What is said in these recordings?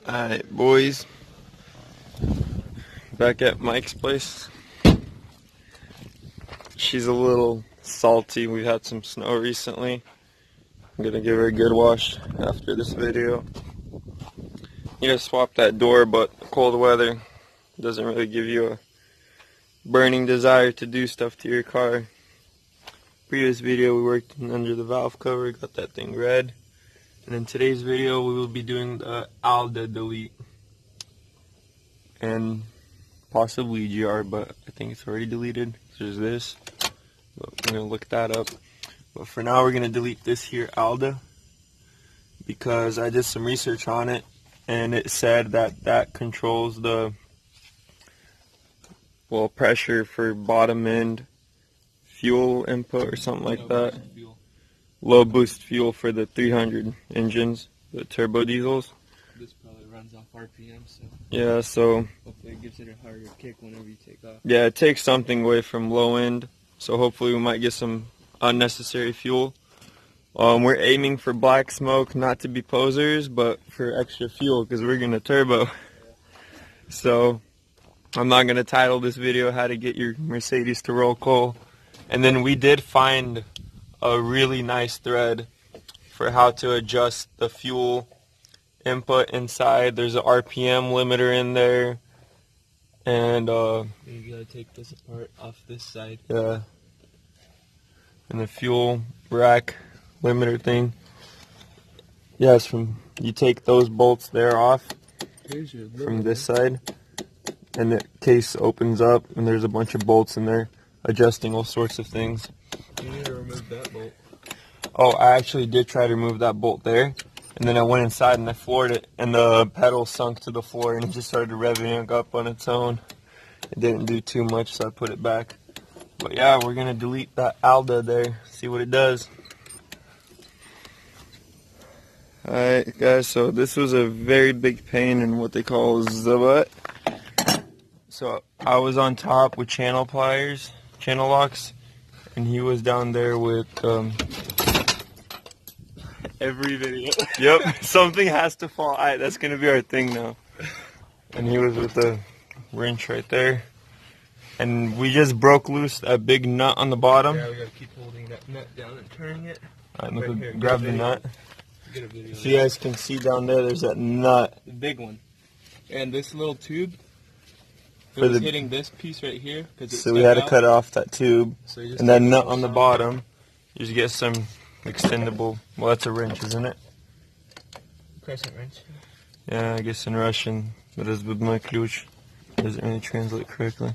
Alright, boys, back at Mike's place. She's a little salty. We've had some snow recently. I'm gonna give her a good wash after this video. You gotta swap that door, but cold weather doesn't really give you a burning desire to do stuff to your car. Previous video we worked under the valve cover, got that thing red. And in today's video we will be doing the Alda delete. And possibly GR, but I think it's already deleted. So there's this. But we're gonna look that up. But for now we're gonna delete this here Alda, because I did some research on it and it said that that controls the pressure for bottom end fuel input or something like that. Low boost fuel for the 300 engines, the turbo diesels. This probably runs off RPM, so yeah, so hopefully it gives it a harder kick whenever you take off. Yeah, it takes something away from low end, so hopefully we might get some unnecessary fuel. We're aiming for black smoke, not to be posers, but for extra fuel because we're gonna turbo. So I'm not gonna title this video "How to Get Your Mercedes to Roll Coal." And then we did find a really nice thread for how to adjust the fuel input inside. There's an RPM limiter in there, and you gotta take this apart off this side. Yeah, and the fuel rack limiter thing. Yes, you take those bolts there off from this side, and the case opens up, and there's a bunch of bolts in there adjusting all sorts of things. You need to remove that bolt. Oh, I actually did try to remove that bolt there, and then I went inside and I floored it, and the pedal sunk to the floor and it just started revving up on its own. It didn't do too much, so I put it back. But yeah, we're gonna delete that Alda there, see what it does. Alright guys, so this was a very big pain in what they call the butt. So I was on top with channel pliers, channel locks, and he was down there with Every video. Yep, something has to fall. Alright, that's gonna be our thing now. And he was with the wrench right there. And we just broke loose that big nut on the bottom. Yeah, we gotta keep holding that nut down and turning it. Alright, Right here, grab the nut. Get a video. If you guys can see down there, there's that nut. The big one. And this little tube, it For was the- hitting this piece right here. So we had to cut off that tube. So you just And that take nut a on the shot. bottom, you just get some extendable, well that's a wrench, isn't it? Crescent wrench. Yeah, I guess in Russian, but as with my ключ, doesn't really translate correctly.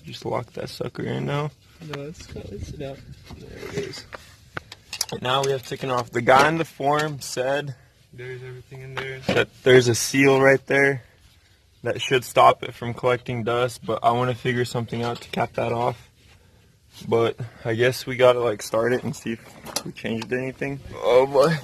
Just lock that sucker in now. No, it's it out. There it is. Now we have taken off. The guy in the forum said There's everything in there. that there's a seal right there that should stop it from collecting dust, but I want to figure something out to cap that off. But I guess we gotta like start it and see if we changed anything. Oh boy.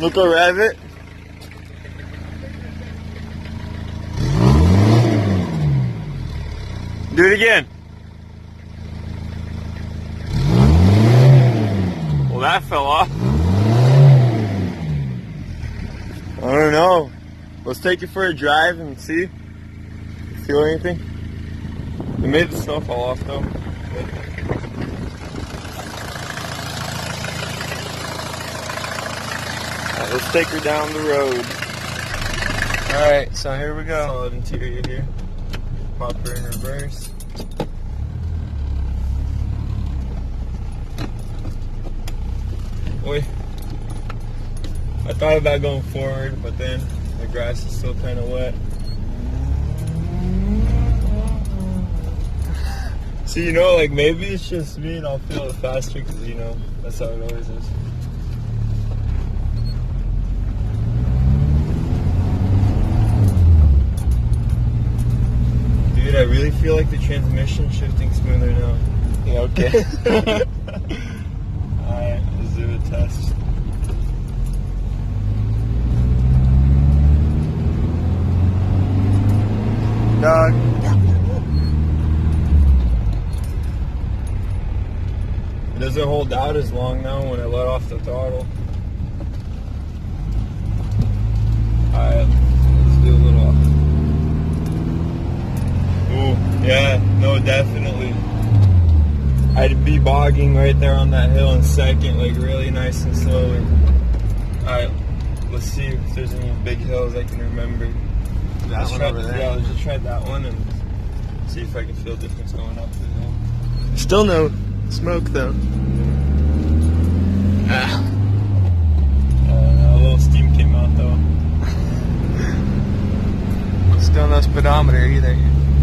Look a rabbit. Do it again. Well, that fell off. I don't know. Let's take it for a drive and see. Feel anything? It made the snow fall off though. Alright, let's take her down the road. Alright, so here we go. Solid interior here. Pop her in reverse. Boy, I thought about going forward, but then the grass is still kind of wet. So, you know, like maybe it's just me and I'll feel it faster because, you know, that's how it always is. feel like the transmission shifting smoother now. Yeah, okay. Alright, let's do a test. Dog. It doesn't hold out as long now when I let off the throttle. Alright, let's do a little. Ooh, yeah, no, definitely. I'd be bogging right there on that hill in second, like really nice and slowly. Alright, let's see if there's any big hills I can remember. That one over there. Yeah, let's just try that one and see if I can feel a difference going up the hill. Still no smoke though. A little steam came out though. Still no speedometer either.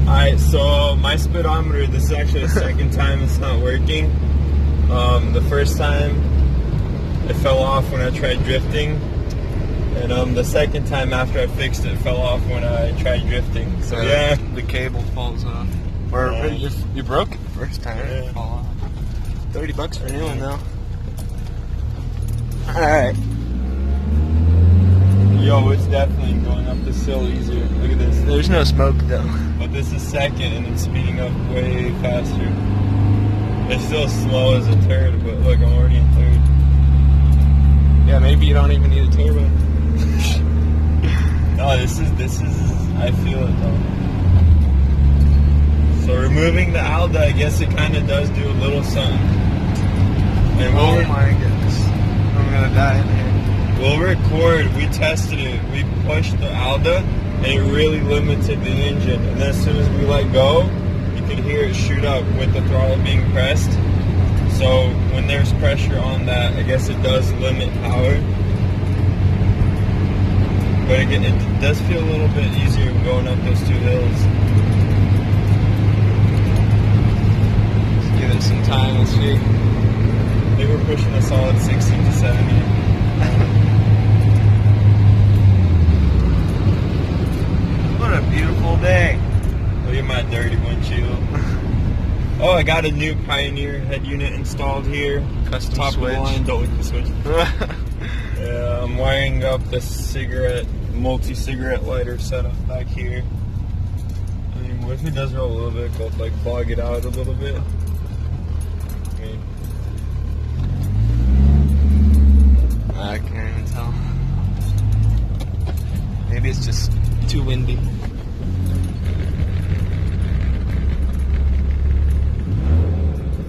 Alright, so my speedometer, this is actually the second time it's not working. The first time it fell off when I tried drifting. And the second time after I fixed it fell off when I tried drifting. So yeah. The cable falls off. Or Yeah. you broke it the first time. Yeah. It fall off. $30 for a new one though. Alright. Yo, it's definitely going up this hill easier. Look at this. There's no smoke though. But this is second and it's speeding up way faster. It's still slow as a turd, but look, I'm already in third. Yeah, maybe you don't even need a turbo. No, this is, I feel it though. So removing the Alda, I guess it kind of does do a little something. And Oh my goodness. I'm gonna die in here. we'll record, we tested it, we pushed the Alda, and it really limited the engine. And then as soon as we let go, you could hear it shoot up with the throttle being pressed. So when there's pressure on that, I guess it does limit power. But again, it does feel a little bit easier going up those two hills. Let's give it some time, let's see. They were pushing a solid 60 to 70. What a beautiful day. Look at my dirty windshield. Oh, I got a new Pioneer head unit installed here. Custom Top switch. of the line, don't like the switch. Yeah, I'm wiring up the multi-cigarette lighter setup back here. I mean, what if it does roll a little bit? Go like fog it out a little bit. I mean, I can't even tell. Maybe it's just too windy.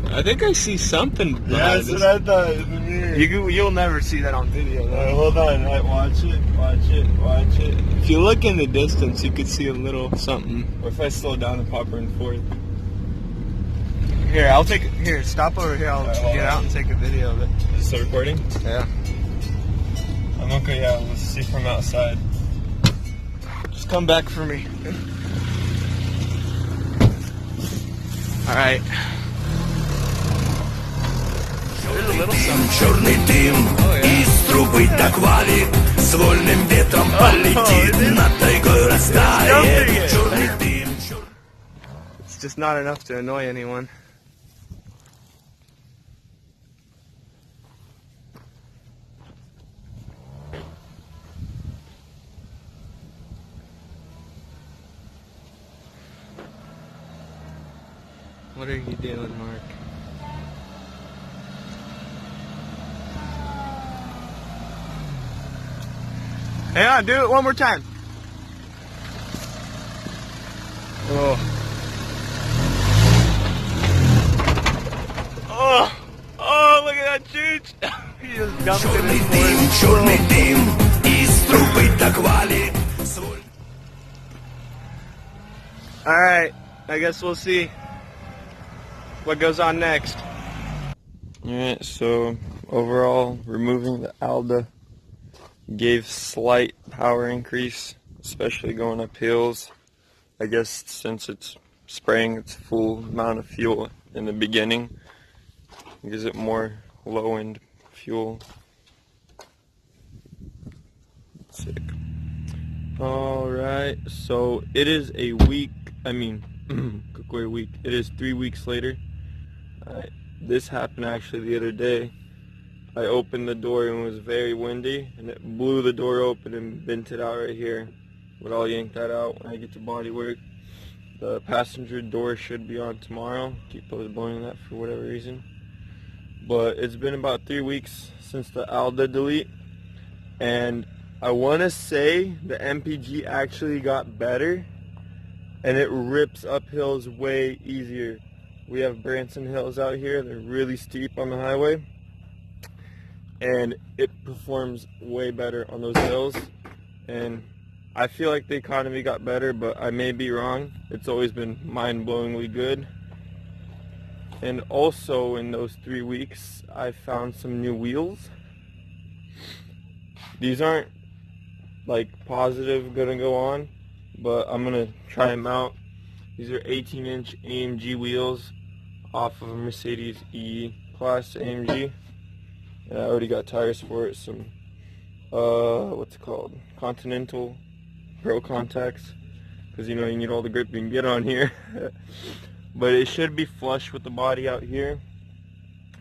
I think I see something behind that's this. what I thought in the mirror. You'll never see that on video though. Hold on, right, watch it. If you look in the distance, you could see a little something. What if I slow down and pop her in fourth? Here, stop over here. I'll Alright, hold get on. out and take a video of it. Is it still recording? Yeah. I'm okay, yeah, let's see from outside. Just come back for me. Alright. There's a little something. Черный дым из трубы так валит, с вольным ветром полетит, над тайгой растает. Черный дым, черный... It's just not enough to annoy anyone. What are you doing, Mark? Hang on, do it one more time. Oh. Oh, look at that chooch. He just dumped it in his Черный дым из трубы так валит, с вольным... Alright, I guess we'll see what goes on next. Alright, so overall, removing the Alda gave slight power increase, especially going up hills. I guess since it's spraying its full amount of fuel in the beginning, it gives it more low-end fuel. Sick. Alright, so it is a week, Look, we're a week. It is 3 weeks later. This happened actually the other day. I opened the door and it was very windy, and it blew the door open and bent it out right here. But I'll yank that out when I get to body work. The passenger door should be on tomorrow. Keep postponing that for whatever reason. But it's been about 3 weeks since the Alda delete, and I want to say the MPG actually got better, and it rips up hills way easier. We have Branson Hills out here. They're really steep on the highway, and it performs way better on those hills. And I feel like the economy got better, but I may be wrong. It's always been mind-blowingly good. And also in those 3 weeks, I found some new wheels. These aren't like positive gonna go on, but I'm gonna try them out. These are 18-inch AMG wheels off of a Mercedes E-Class AMG. And I already got tires for it, some what's it called, Continental Pro contacts, because you know you need all the grip you can get on here. But it should be flush with the body out here,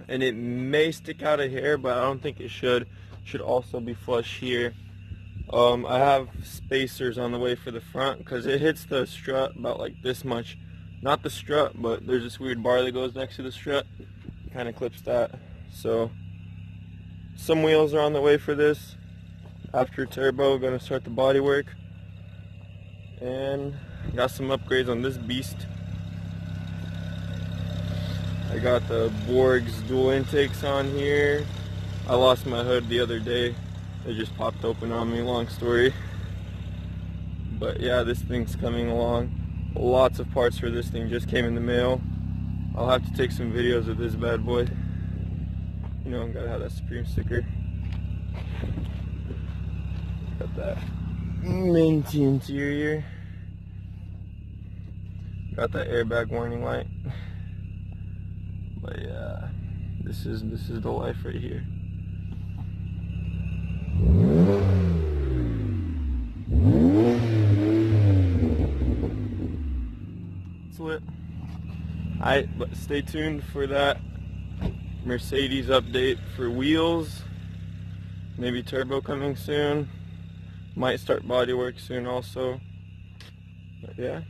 and it may stick out a hair, but I don't think it should. Should also be flush here. I have spacers on the way for the front because it hits the strut about like this much. Not the strut, but there's this weird bar that goes next to the strut. Kind of clips that. So some wheels are on the way for this. After turbo, gonna start the body work, and got some upgrades on this beast. I got the Borg's dual intakes on here. I lost my hood the other day. It just popped open on me, long story. But yeah, this thing's coming along. Lots of parts for this thing just came in the mail. I'll have to take some videos of this bad boy. You know, gotta have that Supreme sticker. Got that minty interior. Got that airbag warning light. But yeah, this is the life right here. It's lit. Alright, but stay tuned for that Mercedes update for wheels. Maybe turbo coming soon. Might start body work soon also. But yeah.